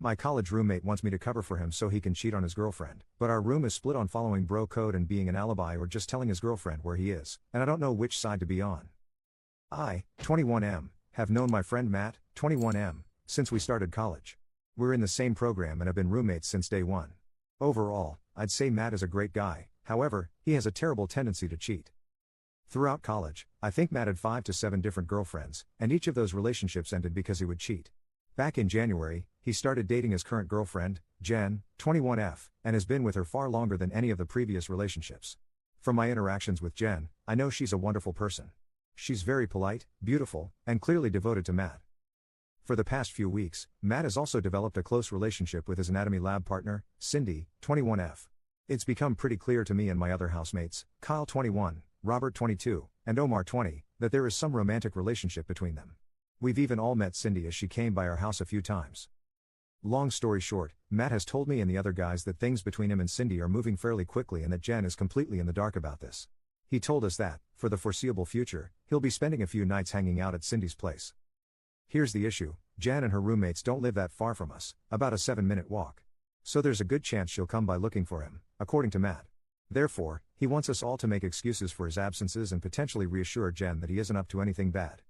My college roommate wants me to cover for him so he can cheat on his girlfriend, but our room is split on following bro code and being an alibi or just telling his girlfriend where he is, and I don't know which side to be on. I, 21M, have known my friend Matt, 21M, since we started college. We're in the same program and have been roommates since day one. Overall, I'd say Matt is a great guy, however, he has a terrible tendency to cheat. Throughout college, I think Matt had 5 to 7 different girlfriends, and each of those relationships ended because he would cheat. Back in January, he started dating his current girlfriend, Jen, 21F, and has been with her far longer than any of the previous relationships. From my interactions with Jen, I know she's a wonderful person. She's very polite, beautiful, and clearly devoted to Matt. For the past few weeks, Matt has also developed a close relationship with his anatomy lab partner, Cindy, 21F. It's become pretty clear to me and my other housemates, Kyle 21, Robert 22, and Omar 20, that there is some romantic relationship between them. We've even all met Cindy as she came by our house a few times. Long story short, Matt has told me and the other guys that things between him and Cindy are moving fairly quickly and that Jen is completely in the dark about this. He told us that, for the foreseeable future, he'll be spending a few nights hanging out at Cindy's place. Here's the issue, Jen and her roommates don't live that far from us, about a 7-minute walk. So there's a good chance she'll come by looking for him, according to Matt. Therefore, he wants us all to make excuses for his absences and potentially reassure Jen that he isn't up to anything bad.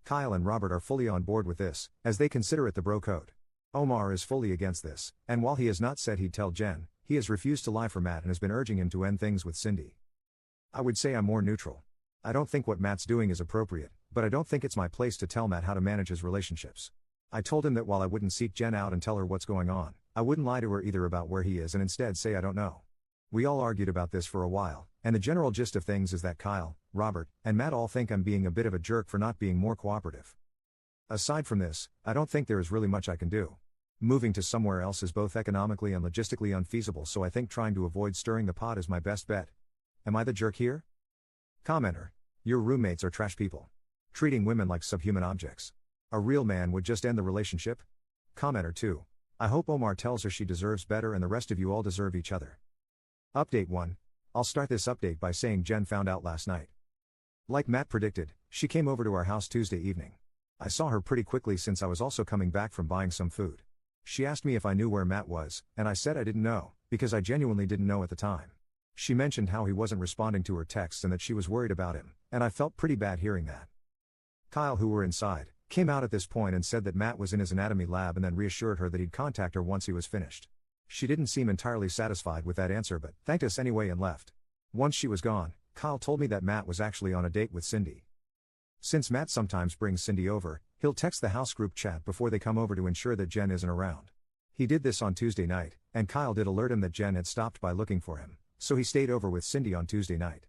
Kyle and Robert are fully on board with this, as they consider it the bro code. Omar is fully against this, and while he has not said he'd tell Jen, he has refused to lie for Matt and has been urging him to end things with Cindy. I would say I'm more neutral. I don't think what Matt's doing is appropriate, but I don't think it's my place to tell Matt how to manage his relationships. I told him that while I wouldn't seek Jen out and tell her what's going on, I wouldn't lie to her either about where he is and instead say I don't know. We all argued about this for a while, and the general gist of things is that Kyle, Robert, and Matt all think I'm being a bit of a jerk for not being more cooperative. Aside from this, I don't think there is really much I can do. Moving to somewhere else is both economically and logistically unfeasible, so I think trying to avoid stirring the pot is my best bet. Am I the jerk here? Commenter. Your roommates are trash people. Treating women like subhuman objects. A real man would just end the relationship? Commenter 2. I hope Omar tells her she deserves better and the rest of you all deserve each other. Update 1. I'll start this update by saying Jen found out last night. Like Matt predicted, she came over to our house Tuesday evening. I saw her pretty quickly since I was also coming back from buying some food. She asked me if I knew where Matt was, and I said I didn't know, because I genuinely didn't know at the time. She mentioned how he wasn't responding to her texts and that she was worried about him, and I felt pretty bad hearing that. Kyle, who were inside, came out at this point and said that Matt was in his anatomy lab and then reassured her that he'd contact her once he was finished. She didn't seem entirely satisfied with that answer but thanked us anyway and left. Once she was gone, Kyle told me that Matt was actually on a date with Cindy. Since Matt sometimes brings Cindy over, he'll text the house group chat before they come over to ensure that Jen isn't around. He did this on Tuesday night, and Kyle did alert him that Jen had stopped by looking for him, so he stayed over with Cindy on Tuesday night.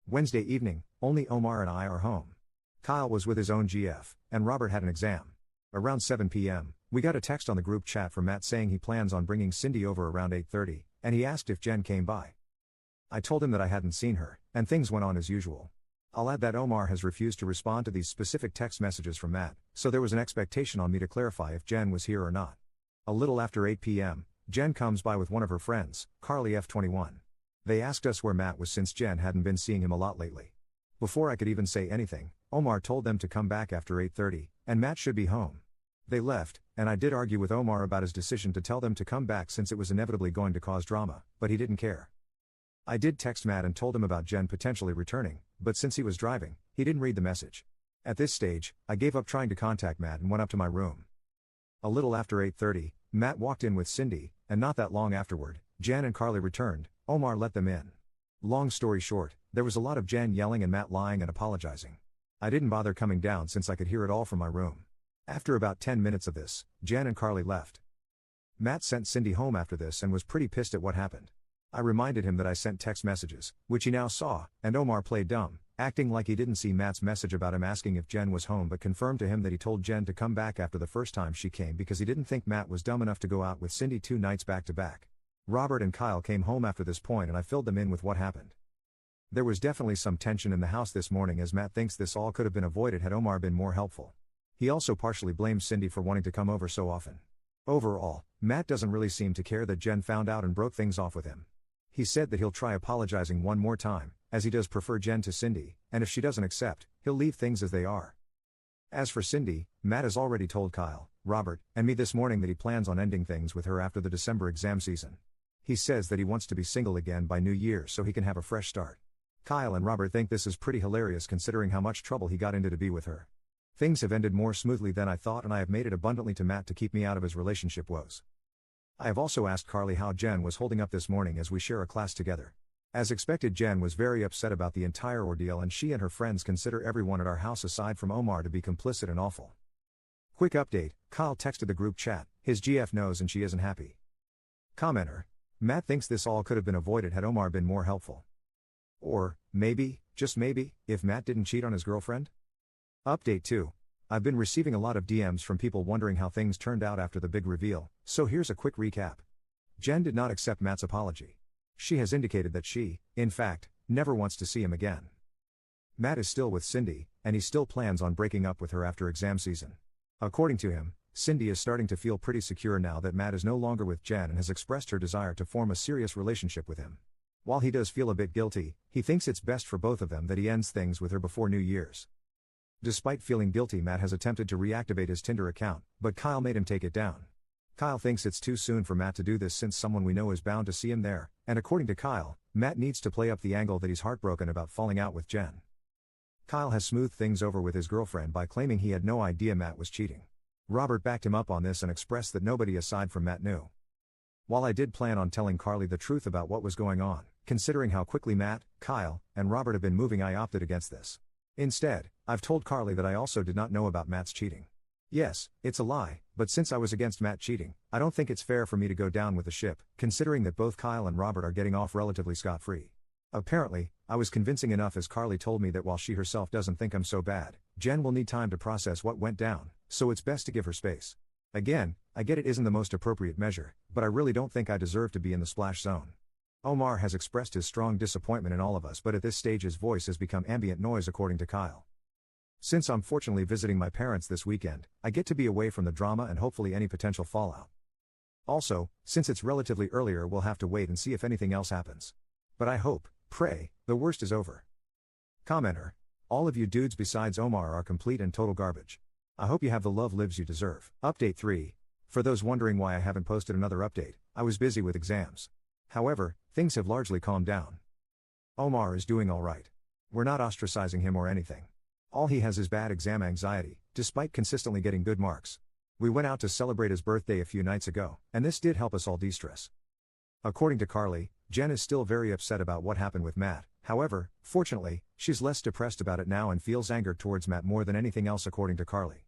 Wednesday evening, only Omar and I are home. Kyle was with his own GF, and Robert had an exam. Around 7 p.m., we got a text on the group chat from Matt saying he plans on bringing Cindy over around 8:30, and he asked if Jen came by. I told him that I hadn't seen her, and things went on as usual. I'll add that Omar has refused to respond to these specific text messages from Matt, so there was an expectation on me to clarify if Jen was here or not. A little after 8 p.m., Jen comes by with one of her friends, Carly F21. They asked us where Matt was since Jen hadn't been seeing him a lot lately. Before I could even say anything, Omar told them to come back after 8:30, and Matt should be home. They left, and I did argue with Omar about his decision to tell them to come back since it was inevitably going to cause drama, but he didn't care. I did text Matt and told him about Jen potentially returning, but since he was driving, he didn't read the message. At this stage, I gave up trying to contact Matt and went up to my room. A little after 8:30, Matt walked in with Cindy, and not that long afterward, Jen and Carly returned. Omar let them in. Long story short, there was a lot of Jen yelling and Matt lying and apologizing. I didn't bother coming down since I could hear it all from my room. After about 10 minutes of this, Jen and Carly left. Matt sent Cindy home after this and was pretty pissed at what happened. I reminded him that I sent text messages, which he now saw, and Omar played dumb, acting like he didn't see Matt's message about him asking if Jen was home but confirmed to him that he told Jen to come back after the first time she came because he didn't think Matt was dumb enough to go out with Cindy 2 nights back to back. Robert and Kyle came home after this point and I filled them in with what happened. There was definitely some tension in the house this morning as Matt thinks this all could have been avoided had Omar been more helpful. He also partially blames Cindy for wanting to come over so often. Overall, Matt doesn't really seem to care that Jen found out and broke things off with him. He said that he'll try apologizing one more time, as he does prefer Jen to Cindy, and if she doesn't accept, he'll leave things as they are. As for Cindy, Matt has already told Kyle, Robert, and me this morning that he plans on ending things with her after the December exam season. He says that he wants to be single again by New Year so he can have a fresh start. Kyle and Robert think this is pretty hilarious considering how much trouble he got into to be with her. Things have ended more smoothly than I thought, and I have made it abundantly to Matt to keep me out of his relationship woes. I have also asked Carly how Jen was holding up this morning as we share a class together. As expected, Jen was very upset about the entire ordeal, and she and her friends consider everyone at our house aside from Omar to be complicit and awful. Quick update, Kyle texted the group chat, his GF knows and she isn't happy. Commenter: Matt thinks this all could have been avoided had Omar been more helpful. Or, maybe, just maybe, if Matt didn't cheat on his girlfriend? Update 2. I've been receiving a lot of DMs from people wondering how things turned out after the big reveal, so here's a quick recap. Jen did not accept Matt's apology. She has indicated that she, in fact, never wants to see him again. Matt is still with Cindy, and he still plans on breaking up with her after exam season. According to him, Cindy is starting to feel pretty secure now that Matt is no longer with Jen and has expressed her desire to form a serious relationship with him. While he does feel a bit guilty, he thinks it's best for both of them that he ends things with her before New Year's. Despite feeling guilty, Matt has attempted to reactivate his Tinder account, but Kyle made him take it down. Kyle thinks it's too soon for Matt to do this since someone we know is bound to see him there, and according to Kyle, Matt needs to play up the angle that he's heartbroken about falling out with Jen. Kyle has smoothed things over with his girlfriend by claiming he had no idea Matt was cheating. Robert backed him up on this and expressed that nobody aside from Matt knew. While I did plan on telling Carly the truth about what was going on, considering how quickly Matt, Kyle, and Robert have been moving, I opted against this. Instead, I've told Carly that I also did not know about Matt's cheating. Yes, it's a lie, but since I was against Matt cheating, I don't think it's fair for me to go down with the ship, considering that both Kyle and Robert are getting off relatively scot-free. Apparently, I was convincing enough, as Carly told me that while she herself doesn't think I'm so bad, Jen will need time to process what went down, so it's best to give her space. Again, I get it isn't the most appropriate measure, but I really don't think I deserve to be in the splash zone. Omar has expressed his strong disappointment in all of us, but at this stage his voice has become ambient noise, according to Kyle. Since I'm fortunately visiting my parents this weekend, I get to be away from the drama and hopefully any potential fallout. Also, since it's relatively earlier, we'll have to wait and see if anything else happens. But I hope, pray, the worst is over. Commenter: all of you dudes besides Omar are complete and total garbage. I hope you have the love lives you deserve. Update 3. For those wondering why I haven't posted another update, I was busy with exams. However, things have largely calmed down. Omar is doing alright. We're not ostracizing him or anything. All he has is bad exam anxiety, despite consistently getting good marks. We went out to celebrate his birthday a few nights ago, and this did help us all de-stress. According to Carly, Jen is still very upset about what happened with Matt. However, fortunately, she's less depressed about it now and feels anger towards Matt more than anything else, according to Carly.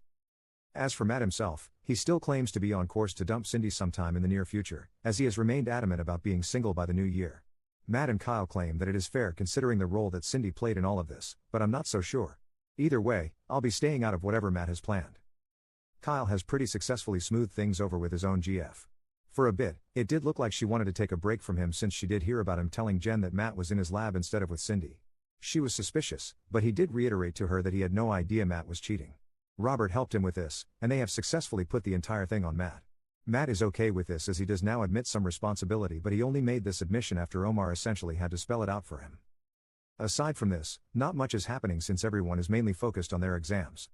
As for Matt himself, he still claims to be on course to dump Cindy sometime in the near future, as he has remained adamant about being single by the new year. Matt and Kyle claim that it is fair considering the role that Cindy played in all of this, but I'm not so sure. Either way, I'll be staying out of whatever Matt has planned. Kyle has pretty successfully smoothed things over with his own GF. For a bit, it did look like she wanted to take a break from him since she did hear about him telling Jen that Matt was in his lab instead of with Cindy. She was suspicious, but he did reiterate to her that he had no idea Matt was cheating. Robert helped him with this, and they have successfully put the entire thing on Matt. Matt is okay with this as he does now admit some responsibility, but he only made this admission after Omar essentially had to spell it out for him. Aside from this, not much is happening since everyone is mainly focused on their exams.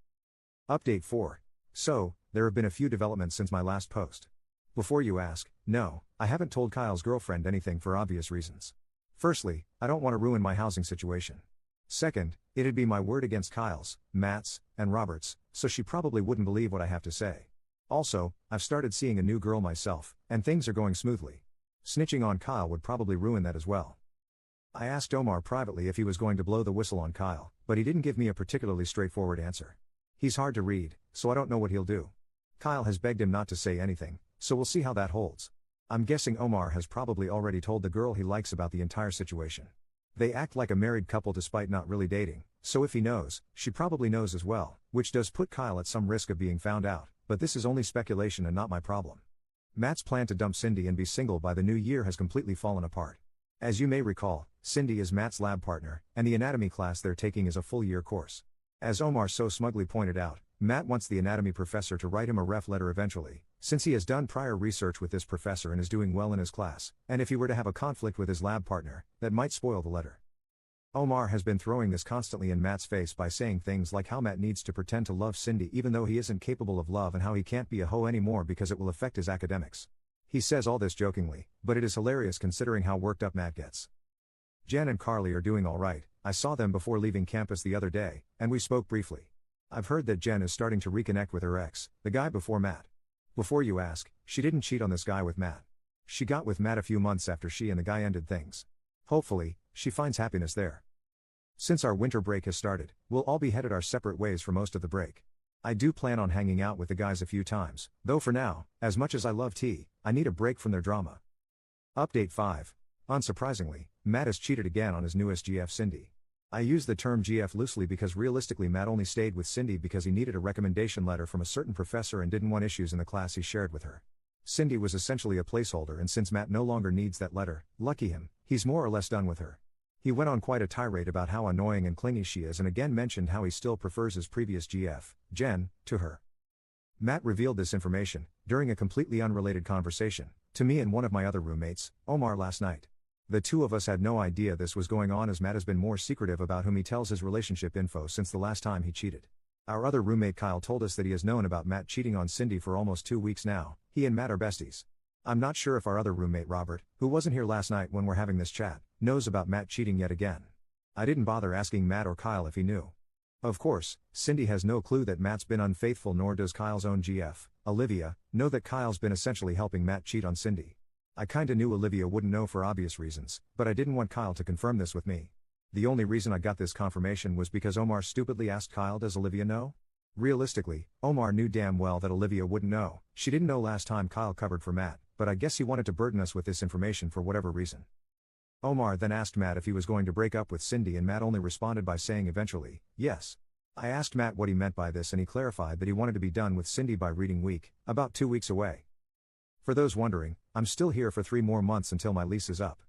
Update 4. So, there have been a few developments since my last post. Before you ask, no, I haven't told Kyle's girlfriend anything for obvious reasons. Firstly, I don't want to ruin my housing situation. Second, it'd be my word against Kyle's, Matt's, and Robert's, so she probably wouldn't believe what I have to say. Also, I've started seeing a new girl myself, and things are going smoothly. Snitching on Kyle would probably ruin that as well. I asked Omar privately if he was going to blow the whistle on Kyle, but he didn't give me a particularly straightforward answer. He's hard to read, so I don't know what he'll do. Kyle has begged him not to say anything, so we'll see how that holds. I'm guessing Omar has probably already told the girl he likes about the entire situation. They act like a married couple despite not really dating, so if he knows, she probably knows as well, which does put Kyle at some risk of being found out, but this is only speculation and not my problem. Matt's plan to dump Cindy and be single by the new year has completely fallen apart. As you may recall, Cindy is Matt's lab partner, and the anatomy class they're taking is a full-year course. As Omar so smugly pointed out, Matt wants the anatomy professor to write him a ref letter eventually, since he has done prior research with this professor and is doing well in his class, and if he were to have a conflict with his lab partner, that might spoil the letter. Omar has been throwing this constantly in Matt's face by saying things like how Matt needs to pretend to love Cindy even though he isn't capable of love and how he can't be a hoe anymore because it will affect his academics. He says all this jokingly, but it is hilarious considering how worked up Matt gets. Jen and Carly are doing alright. I saw them before leaving campus the other day, and we spoke briefly. I've heard that Jen is starting to reconnect with her ex, the guy before Matt. Before you ask, she didn't cheat on this guy with Matt. She got with Matt a few months after she and the guy ended things. Hopefully, she finds happiness there. Since our winter break has started, we'll all be headed our separate ways for most of the break. I do plan on hanging out with the guys a few times, though for now, as much as I love tea, I need a break from their drama. Update 5. Unsurprisingly, Matt has cheated again on his newest GF Cindy. I use the term GF loosely because realistically Matt only stayed with Cindy because he needed a recommendation letter from a certain professor and didn't want issues in the class he shared with her. Cindy was essentially a placeholder, and since Matt no longer needs that letter, lucky him, he's more or less done with her. He went on quite a tirade about how annoying and clingy she is and again mentioned how he still prefers his previous GF, Jen, to her. Matt revealed this information, during a completely unrelated conversation, to me and one of my other roommates, Omar, last night. The two of us had no idea this was going on as Matt has been more secretive about whom he tells his relationship info since the last time he cheated. Our other roommate Kyle told us that he has known about Matt cheating on Cindy for almost 2 weeks now. He and Matt are besties. I'm not sure if our other roommate Robert, who wasn't here last night when we're having this chat, knows about Matt cheating yet again. I didn't bother asking Matt or Kyle if he knew. Of course, Cindy has no clue that Matt's been unfaithful, nor does Kyle's own GF, Olivia, know that Kyle's been essentially helping Matt cheat on Cindy. I kinda knew Olivia wouldn't know for obvious reasons, but I didn't want Kyle to confirm this with me. The only reason I got this confirmation was because Omar stupidly asked Kyle, does Olivia know? Realistically, Omar knew damn well that Olivia wouldn't know. She didn't know last time Kyle covered for Matt, but I guess he wanted to burden us with this information for whatever reason. Omar then asked Matt if he was going to break up with Cindy, and Matt only responded by saying eventually, yes. I asked Matt what he meant by this, and he clarified that he wanted to be done with Cindy by reading week, about 2 weeks away. For those wondering, I'm still here for 3 more months until my lease is up.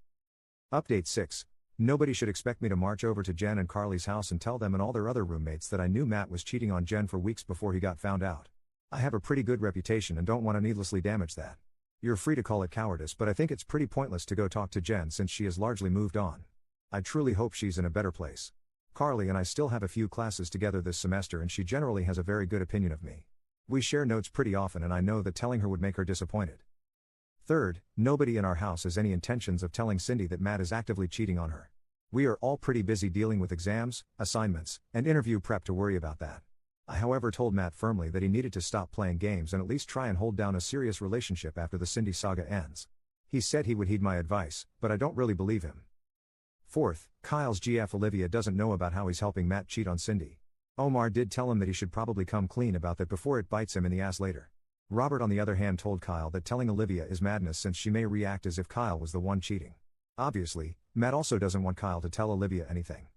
Update 6. Nobody should expect me to march over to Jen and Carly's house and tell them and all their other roommates that I knew Matt was cheating on Jen for weeks before he got found out. I have a pretty good reputation and don't want to needlessly damage that. You're free to call it cowardice, but I think it's pretty pointless to go talk to Jen since she has largely moved on. I truly hope she's in a better place. Carly and I still have a few classes together this semester and she generally has a very good opinion of me. We share notes pretty often and I know that telling her would make her disappointed. Third, nobody in our house has any intentions of telling Cindy that Matt is actively cheating on her. We are all pretty busy dealing with exams, assignments, and interview prep to worry about that. I however told Matt firmly that he needed to stop playing games and at least try and hold down a serious relationship after the Cindy saga ends. He said he would heed my advice, but I don't really believe him. Fourth, Kyle's GF Olivia doesn't know about how he's helping Matt cheat on Cindy. Omar did tell him that he should probably come clean about that before it bites him in the ass later. Robert on the other hand told Kyle that telling Olivia is madness since she may react as if Kyle was the one cheating. Obviously, Matt also doesn't want Kyle to tell Olivia anything.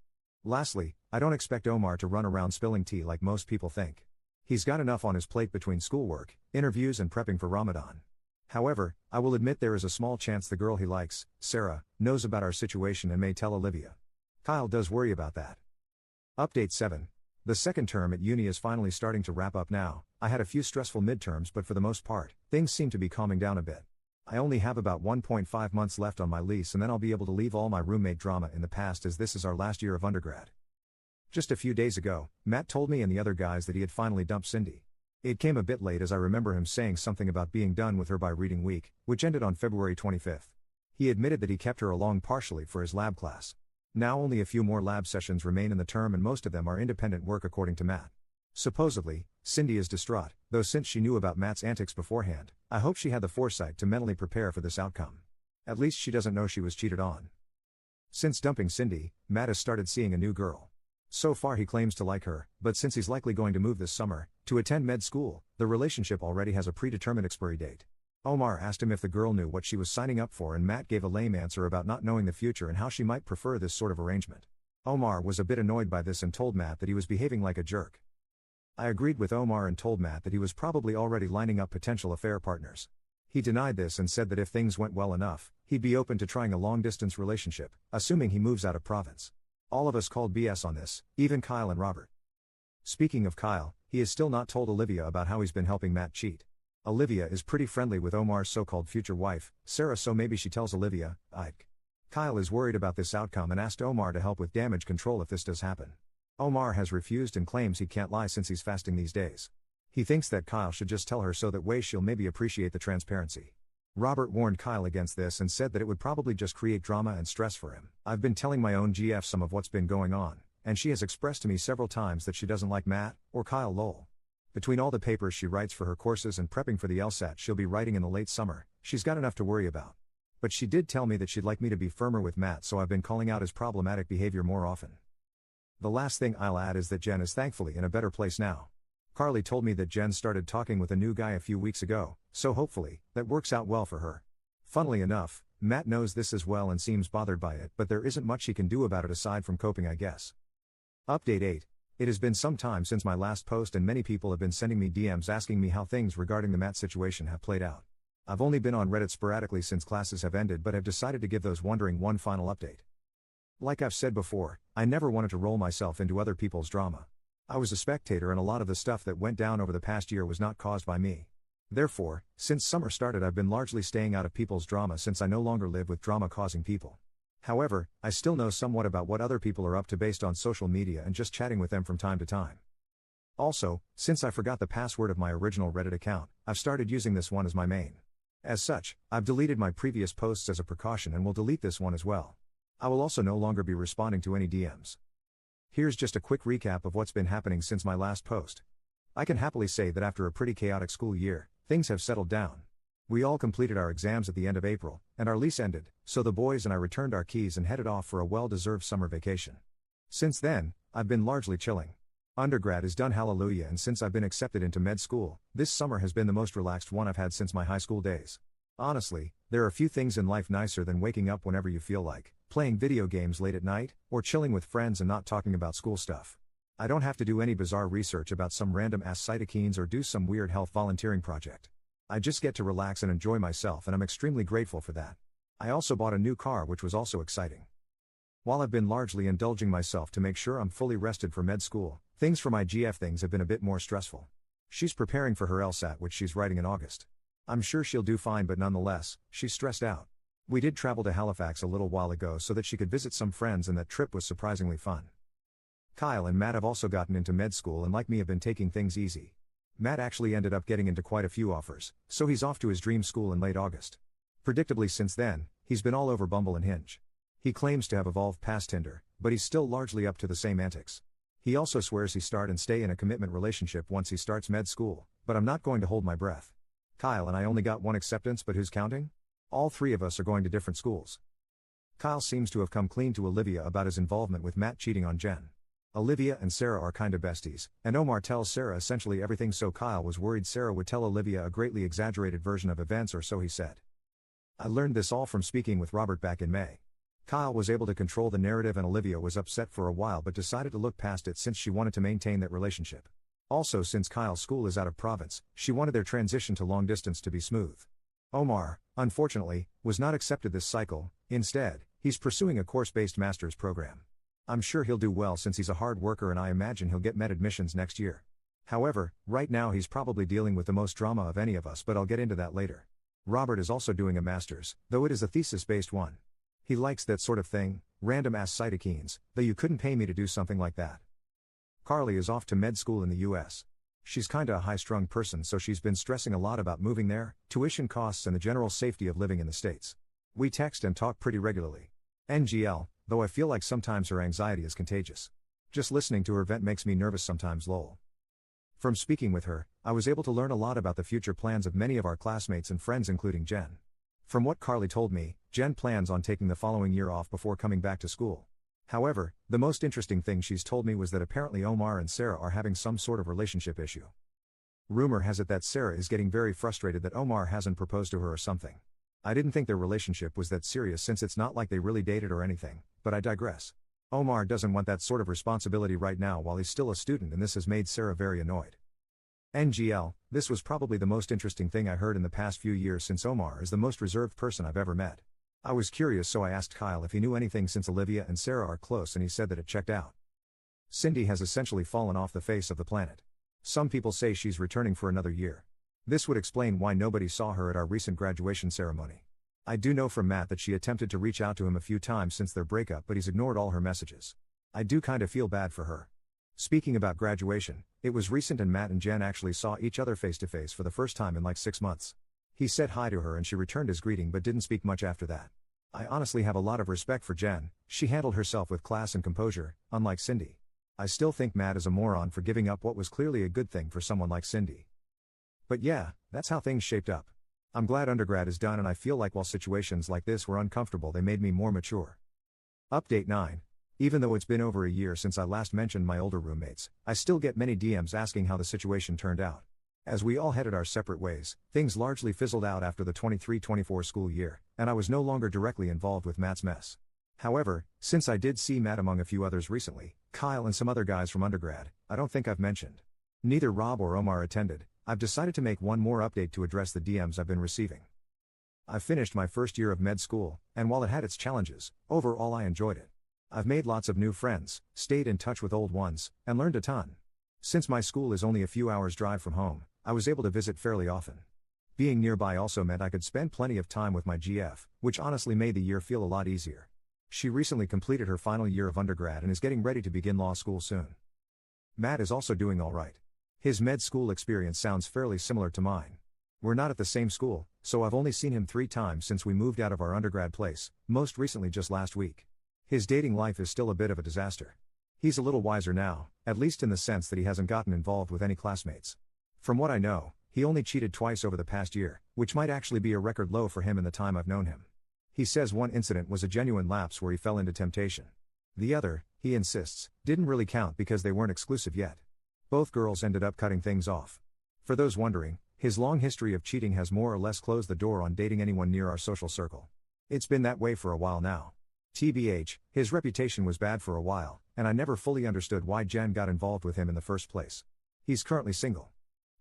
Lastly, I don't expect Omar to run around spilling tea like most people think. He's got enough on his plate between schoolwork, interviews and prepping for Ramadan. However, I will admit there is a small chance the girl he likes, Sarah, knows about our situation and may tell Olivia. Kyle does worry about that. Update 7. The second term at uni is finally starting to wrap up now. I had a few stressful midterms, but for the most part, things seem to be calming down a bit. I only have about 1.5 months left on my lease and then I'll be able to leave all my roommate drama in the past as this is our last year of undergrad. Just a few days ago, Matt told me and the other guys that he had finally dumped Cindy. It came a bit late as I remember him saying something about being done with her by reading week, which ended on February 25th. He admitted that he kept her along partially for his lab class. Now only a few more lab sessions remain in the term and most of them are independent work according to Matt. Supposedly, Cindy is distraught, though since she knew about Matt's antics beforehand, I hope she had the foresight to mentally prepare for this outcome. At least she doesn't know she was cheated on. Since dumping Cindy, Matt has started seeing a new girl. So far he claims to like her, but since he's likely going to move this summer, to attend med school, the relationship already has a predetermined expiry date. Omar asked him if the girl knew what she was signing up for and Matt gave a lame answer about not knowing the future and how she might prefer this sort of arrangement. Omar was a bit annoyed by this and told Matt that he was behaving like a jerk. I agreed with Omar and told Matt that he was probably already lining up potential affair partners. He denied this and said that if things went well enough, he'd be open to trying a long-distance relationship, assuming he moves out of province. All of us called BS on this, even Kyle and Robert. Speaking of Kyle, he has still not told Olivia about how he's been helping Matt cheat. Olivia is pretty friendly with Omar's so-called future wife, Sarah, so maybe she tells Olivia, Ike. Kyle is worried about this outcome and asked Omar to help with damage control if this does happen. Omar has refused and claims he can't lie since he's fasting these days. He thinks that Kyle should just tell her so that way she'll maybe appreciate the transparency. Robert warned Kyle against this and said that it would probably just create drama and stress for him. I've been telling my own GF some of what's been going on, and she has expressed to me several times that she doesn't like Matt, or Kyle lol. Between all the papers she writes for her courses and prepping for the LSAT she'll be writing in the late summer, she's got enough to worry about. But she did tell me that she'd like me to be firmer with Matt, so I've been calling out his problematic behavior more often. The last thing I'll add is that Jen is thankfully in a better place now. Carly told me that Jen started talking with a new guy a few weeks ago, so hopefully, that works out well for her. Funnily enough, Matt knows this as well and seems bothered by it, but there isn't much he can do about it aside from coping, I guess. Update 8. It has been some time since my last post and many people have been sending me DMs asking me how things regarding the Matt situation have played out. I've only been on Reddit sporadically since classes have ended, but have decided to give those wondering one final update. Like I've said before, I never wanted to roll myself into other people's drama. I was a spectator and a lot of the stuff that went down over the past year was not caused by me. Therefore, since summer started I've been largely staying out of people's drama since I no longer live with drama-causing people. However, I still know somewhat about what other people are up to based on social media and just chatting with them from time to time. Also, since I forgot the password of my original Reddit account, I've started using this one as my main. As such, I've deleted my previous posts as a precaution and will delete this one as well. I will also no longer be responding to any DMs. Here's just a quick recap of what's been happening since my last post. I can happily say that after a pretty chaotic school year, things have settled down. We all completed our exams at the end of April, and our lease ended, so the boys and I returned our keys and headed off for a well-deserved summer vacation. Since then, I've been largely chilling. Undergrad is done, hallelujah, and since I've been accepted into med school, this summer has been the most relaxed one I've had since my high school days. Honestly, there are few things in life nicer than waking up whenever you feel like, playing video games late at night, or chilling with friends and not talking about school stuff. I don't have to do any bizarre research about some random ass cytokines or do some weird health volunteering project. I just get to relax and enjoy myself, and I'm extremely grateful for that. I also bought a new car, which was also exciting. While I've been largely indulging myself to make sure I'm fully rested for med school, things for my GF things have been a bit more stressful. She's preparing for her LSAT, which she's writing in August. I'm sure she'll do fine, but nonetheless, she's stressed out. We did travel to Halifax a little while ago so that she could visit some friends, and that trip was surprisingly fun. Kyle and Matt have also gotten into med school and like me have been taking things easy. Matt actually ended up getting into quite a few offers, so he's off to his dream school in late August. Predictably since then, he's been all over Bumble and Hinge. He claims to have evolved past Tinder, but he's still largely up to the same antics. He also swears he start and stay in a commitment relationship once he starts med school, but I'm not going to hold my breath. Kyle and I only got one acceptance, but who's counting? All three of us are going to different schools. Kyle seems to have come clean to Olivia about his involvement with Matt cheating on Jen. Olivia and Sarah are kinda besties, and Omar tells Sarah essentially everything, so Kyle was worried Sarah would tell Olivia a greatly exaggerated version of events, or so he said. I learned this all from speaking with Robert back in May. Kyle was able to control the narrative and Olivia was upset for a while but decided to look past it since she wanted to maintain that relationship. Also, since Kyle's school is out of province, she wanted their transition to long distance to be smooth. Omar, unfortunately, was not accepted this cycle. Instead, he's pursuing a course-based master's program. I'm sure he'll do well since he's a hard worker, and I imagine he'll get med admissions next year. However, right now he's probably dealing with the most drama of any of us, but I'll get into that later. Robert is also doing a master's, though it is a thesis-based one. He likes that sort of thing, random ass cytokines, though you couldn't pay me to do something like that. Carly is off to med school in the US. She's kinda a high-strung person, so she's been stressing a lot about moving there, tuition costs and the general safety of living in the States. We text and talk pretty regularly. NGL, though I feel like sometimes her anxiety is contagious. Just listening to her vent makes me nervous sometimes, lol. From speaking with her, I was able to learn a lot about the future plans of many of our classmates and friends, including Jen. From what Carly told me, Jen plans on taking the following year off before coming back to school. However, the most interesting thing she's told me was that apparently Omar and Sarah are having some sort of relationship issue. Rumor has it that Sarah is getting very frustrated that Omar hasn't proposed to her or something. I didn't think their relationship was that serious since it's not like they really dated or anything, but I digress. Omar doesn't want that sort of responsibility right now while he's still a student, and this has made Sarah very annoyed. NGL, this was probably the most interesting thing I heard in the past few years since Omar is the most reserved person I've ever met. I was curious, so I asked Kyle if he knew anything since Olivia and Sarah are close, and he said that it checked out. Cindy has essentially fallen off the face of the planet. Some people say she's returning for another year. This would explain why nobody saw her at our recent graduation ceremony. I do know from Matt that she attempted to reach out to him a few times since their breakup, but he's ignored all her messages. I do kinda feel bad for her. Speaking about graduation, it was recent and Matt and Jen actually saw each other face to face for the first time in like 6 months. He said hi to her and she returned his greeting but didn't speak much after that. I honestly have a lot of respect for Jen. She handled herself with class and composure, unlike Cindy. I still think Matt is a moron for giving up what was clearly a good thing for someone like Cindy. But yeah, that's how things shaped up. I'm glad undergrad is done and I feel like while situations like this were uncomfortable they made me more mature. Update 9. Even though it's been over a year since I last mentioned my older roommates, I still get many DMs asking how the situation turned out. As we all headed our separate ways, things largely fizzled out after the 23-24 school year, and I was no longer directly involved with Matt's mess. However, since I did see Matt among a few others recently, Kyle and some other guys from undergrad, I don't think I've mentioned. Neither Rob or Omar attended. I've decided to make one more update to address the DMs I've been receiving. I've finished my first year of med school, and while it had its challenges, overall I enjoyed it. I've made lots of new friends, stayed in touch with old ones, and learned a ton. Since my school is only a few hours' drive from home, I was able to visit fairly often. Being nearby also meant I could spend plenty of time with my GF, which honestly made the year feel a lot easier. She recently completed her final year of undergrad and is getting ready to begin law school soon. Matt is also doing alright. His med school experience sounds fairly similar to mine. We're not at the same school, so I've only seen him 3 times since we moved out of our undergrad place, most recently just last week. His dating life is still a bit of a disaster. He's a little wiser now, at least in the sense that he hasn't gotten involved with any classmates. From what I know, he only cheated twice over the past year, which might actually be a record low for him in the time I've known him. He says one incident was a genuine lapse where he fell into temptation. The other, he insists, didn't really count because they weren't exclusive yet. Both girls ended up cutting things off. For those wondering, his long history of cheating has more or less closed the door on dating anyone near our social circle. It's been that way for a while now. TBH, his reputation was bad for a while, and I never fully understood why Jen got involved with him in the first place. He's currently single.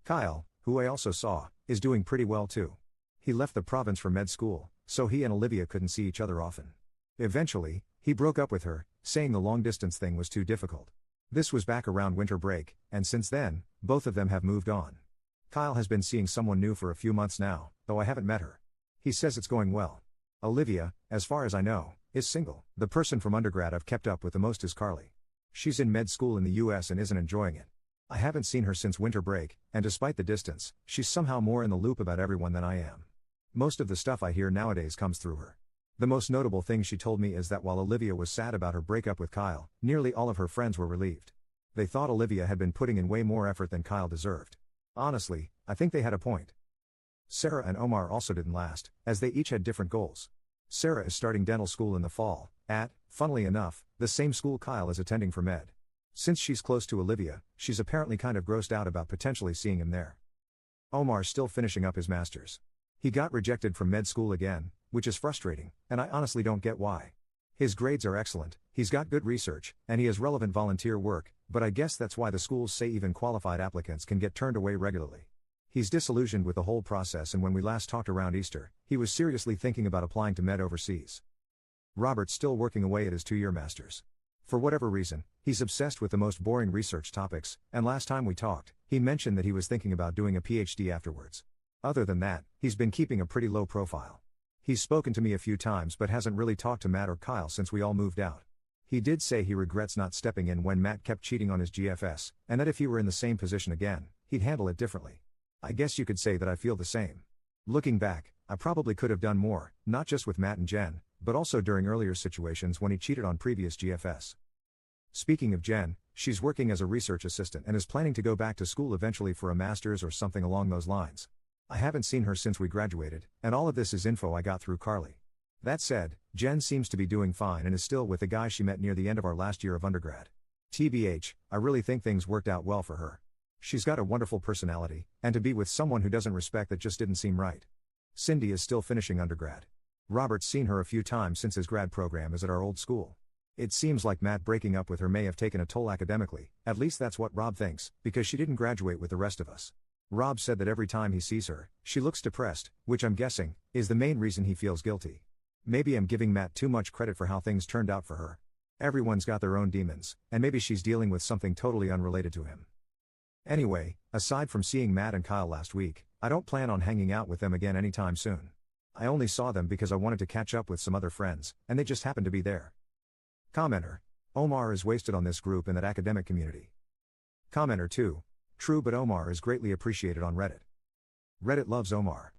Kyle, who I also saw, is doing pretty well too. He left the province for med school, so he and Olivia couldn't see each other often. Eventually, he broke up with her, saying the long-distance thing was too difficult. This was back around winter break, and since then, both of them have moved on. Kyle has been seeing someone new for a few months now, though I haven't met her. He says it's going well. Olivia, as far as I know, is single. The person from undergrad I've kept up with the most is Carly. She's in med school in the US and isn't enjoying it. I haven't seen her since winter break, and despite the distance, she's somehow more in the loop about everyone than I am. Most of the stuff I hear nowadays comes through her. The most notable thing she told me is that while Olivia was sad about her breakup with Kyle, nearly all of her friends were relieved. They thought Olivia had been putting in way more effort than Kyle deserved. Honestly, I think they had a point. Sarah and Omar also didn't last, as they each had different goals. Sarah is starting dental school in the fall, at, funnily enough, the same school Kyle is attending for med. Since she's close to Olivia, she's apparently kind of grossed out about potentially seeing him there. Omar's still finishing up his master's. He got rejected from med school again, which is frustrating, and I honestly don't get why. His grades are excellent, he's got good research, and he has relevant volunteer work, but I guess that's why the schools say even qualified applicants can get turned away regularly. He's disillusioned with the whole process, and when we last talked around Easter, he was seriously thinking about applying to med overseas. Robert's still working away at his 2-year master's. For whatever reason, he's obsessed with the most boring research topics, and last time we talked, he mentioned that he was thinking about doing a PhD afterwards. Other than that, he's been keeping a pretty low profile. He's spoken to me a few times but hasn't really talked to Matt or Kyle since we all moved out. He did say he regrets not stepping in when Matt kept cheating on his GFS, and that if he were in the same position again, he'd handle it differently. I guess you could say that I feel the same. Looking back, I probably could have done more, not just with Matt and Jen, but also during earlier situations when he cheated on previous GFS. Speaking of Jen, she's working as a research assistant and is planning to go back to school eventually for a master's or something along those lines. I haven't seen her since we graduated, and all of this is info I got through Carly. That said, Jen seems to be doing fine and is still with the guy she met near the end of our last year of undergrad. TBH, I really think things worked out well for her. She's got a wonderful personality, and to be with someone who doesn't respect that just didn't seem right. Cindy is still finishing undergrad. Robert's seen her a few times since his grad program is at our old school. It seems like Matt breaking up with her may have taken a toll academically, at least that's what Rob thinks, because she didn't graduate with the rest of us. Rob said that every time he sees her, she looks depressed, which I'm guessing is the main reason he feels guilty. Maybe I'm giving Matt too much credit for how things turned out for her. Everyone's got their own demons, and maybe she's dealing with something totally unrelated to him. Anyway, aside from seeing Matt and Kyle last week, I don't plan on hanging out with them again anytime soon. I only saw them because I wanted to catch up with some other friends, and they just happened to be there. Commenter. Omar is wasted on this group in that academic community. Commenter 2. True, but Omar is greatly appreciated on Reddit. Reddit loves Omar.